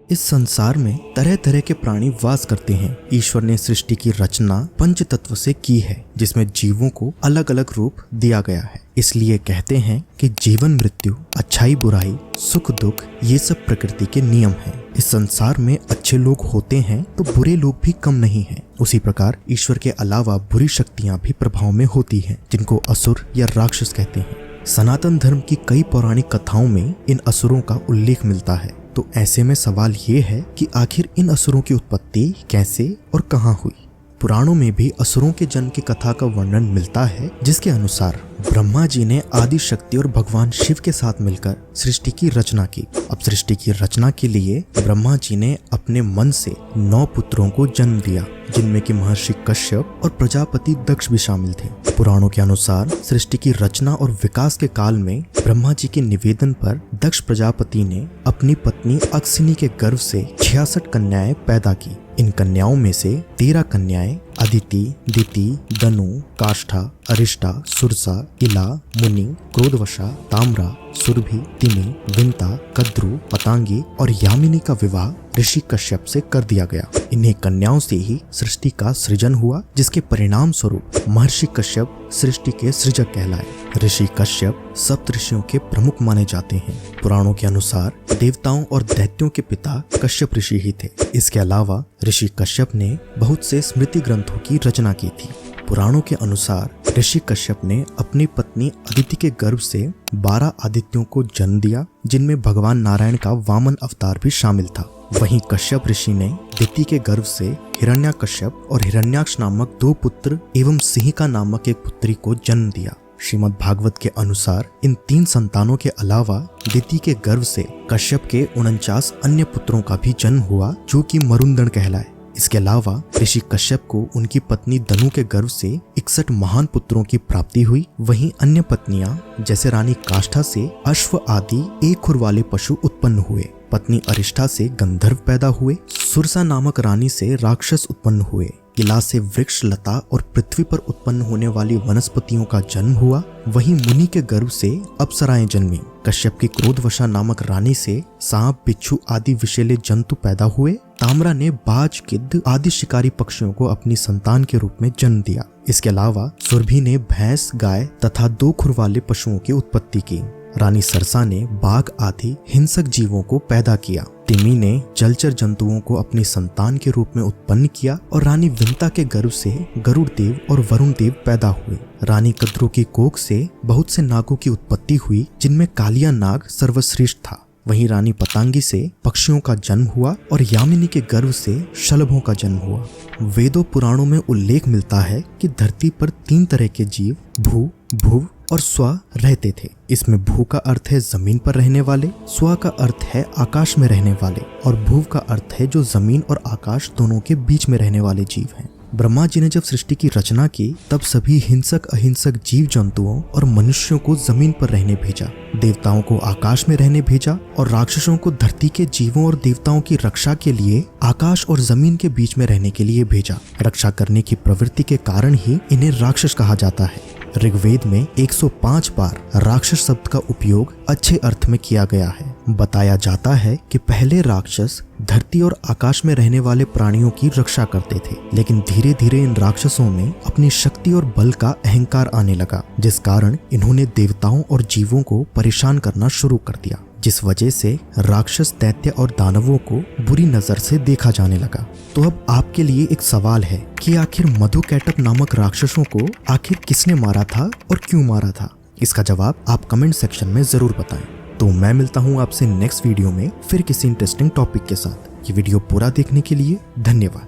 इस संसार में तरह तरह के प्राणी वास करते हैं। ईश्वर ने सृष्टि की रचना पंच तत्व से की है, जिसमें जीवों को अलग अलग रूप दिया गया है। इसलिए कहते हैं कि जीवन मृत्यु, अच्छाई बुराई, सुख दुख ये सब प्रकृति के नियम हैं। इस संसार में अच्छे लोग होते हैं तो बुरे लोग भी कम नहीं हैं। उसी प्रकार ईश्वर के अलावा बुरी शक्तियां भी प्रभाव में होती हैं, जिनको असुर या राक्षस कहते हैं। सनातन धर्म की कई पौराणिक कथाओं में इन असुरों का उल्लेख मिलता है। तो ऐसे में सवाल ये है कि आखिर इन असुरों की उत्पत्ति कैसे और कहाँ हुई। पुराणों में भी असुरों के जन्म की कथा का वर्णन मिलता है, जिसके अनुसार ब्रह्मा जी ने आदि शक्ति और भगवान शिव के साथ मिलकर सृष्टि की रचना की। अब सृष्टि की रचना के लिए ब्रह्मा जी ने अपने मन से 9 पुत्रों को जन्म दिया, जिनमें कि महर्षि कश्यप और प्रजापति दक्ष भी शामिल थे। पुराणों के अनुसार सृष्टि की रचना और विकास के काल में ब्रह्मा जी के निवेदन पर दक्ष प्रजापति ने अपनी पत्नी अक्सिनी के गर्भ से 66 कन्याएं पैदा की। इन कन्याओं में से 13 कन्याएं अदिति, दिति, दनु, काष्ठा, अरिष्टा, सुरसा, इला, मुनि, क्रोधवशा, ताम्रा, सुरभि, तिमि, विंता, कद्रु, पतांगी और यामिनी का विवाह ऋषि कश्यप से कर दिया गया। इन्हीं कन्याओं से ही सृष्टि का सृजन हुआ, जिसके परिणाम स्वरूप महर्षि कश्यप सृष्टि के सृजक कहलाए। ऋषि कश्यप सप्तऋषियों के प्रमुख माने जाते हैं। पुराणों के अनुसार देवताओं और दैत्यों के पिता कश्यप ऋषि ही थे। इसके अलावा ऋषि कश्यप ने बहुत से स्मृति ग्रंथों की रचना की थी। पुराणों के अनुसार ऋषि कश्यप ने अपनी पत्नी अदिति के गर्भ से 12 आदित्यों को जन्म दिया, जिनमें भगवान नारायण का वामन अवतार भी शामिल था। वहीं कश्यप ऋषि ने दिति के गर्भ से हिरण्याकश्यप और हिरण्याक्ष नामक 2 पुत्र एवं सिंहिका नामक एक पुत्री को जन्म दिया। श्रीमद् भागवत के अनुसार इन 3 संतानों के अलावा दिति के गर्भ से कश्यप के 49 अन्य पुत्रों का भी जन्म हुआ, जो कि मरुंदन कहलाए। इसके अलावा ऋषि कश्यप को उनकी पत्नी दनु के गर्भ से 61 महान पुत्रों की प्राप्ति हुई। वहीं अन्य पत्नियां जैसे रानी काष्ठा से अश्व आदि 1 खुर वाले पशु उत्पन्न हुए। पत्नी अरिष्ठा से गंधर्व पैदा हुए। सुरसा नामक रानी से राक्षस उत्पन्न हुए। किला से वृक्ष, लता और पृथ्वी पर उत्पन्न होने वाली वनस्पतियों का जन्म हुआ। वहीं मुनि के गर्भ से अप्सराएं जन्मी। कश्यप की क्रोधवशा नामक रानी से सांप, बिच्छू आदि विषैले जंतु पैदा हुए। ताम्रा ने बाज, गिद्ध आदि शिकारी पक्षियों को अपनी संतान के रूप में जन्म दिया। इसके अलावा सुरभि ने भैंस, गाय तथा 2 खुर वाले पशुओं की उत्पत्ति की। रानी सरसा ने बाघ आदि हिंसक जीवों को पैदा किया। तिमि ने जलचर जंतुओं को अपनी संतान के रूप में उत्पन्न किया और रानी विंता के गर्भ से गरुड़ देव और वरुण देव पैदा हुए। रानी कद्रु की कोख से बहुत से नागों की उत्पत्ति हुई, जिनमें कालिया नाग सर्वश्रेष्ठ था। वहीं रानी पतांगी से पक्षियों का जन्म हुआ और यामिनी के गर्भ से शलभों का जन्म हुआ। वेदों पुराणों में उल्लेख मिलता है कि धरती पर 3 तरह के जीव भू, भुव और स्व रहते थे। इसमें भू का अर्थ है जमीन पर रहने वाले, स्व का अर्थ है आकाश में रहने वाले और भुव का अर्थ है जो जमीन और आकाश दोनों के बीच में रहने वाले जीव हैं। ब्रह्मा जी ने जब सृष्टि की रचना की, तब सभी हिंसक अहिंसक जीव जंतुओं और मनुष्यों को जमीन पर रहने भेजा, देवताओं को आकाश में रहने भेजा और राक्षसों को धरती के जीवों और देवताओं की रक्षा के लिए आकाश और जमीन के बीच में रहने के लिए भेजा। रक्षा करने की प्रवृत्ति के कारण ही इन्हें राक्षस कहा जाता है। ऋग्वेद में 105 बार राक्षस शब्द का उपयोग अच्छे अर्थ में किया गया है। बताया जाता है कि पहले राक्षस धरती और आकाश में रहने वाले प्राणियों की रक्षा करते थे, लेकिन धीरे धीरे इन राक्षसों में अपनी शक्ति और बल का अहंकार आने लगा, जिस कारण इन्होंने देवताओं और जीवों को परेशान करना शुरू कर दिया, जिस वजह से राक्षस, दैत्य और दानवों को बुरी नजर से देखा जाने लगा। तो अब आपके लिए एक सवाल है कि आखिर मधुकैटभ नामक राक्षसों को आखिर किसने मारा था और क्यों मारा था? इसका जवाब आप कमेंट सेक्शन में जरूर बताएं। तो मैं मिलता हूँ आपसे नेक्स्ट वीडियो में फिर किसी इंटरेस्टिंग टॉपिक के साथ। ये वीडियो पूरा देखने के लिए धन्यवाद।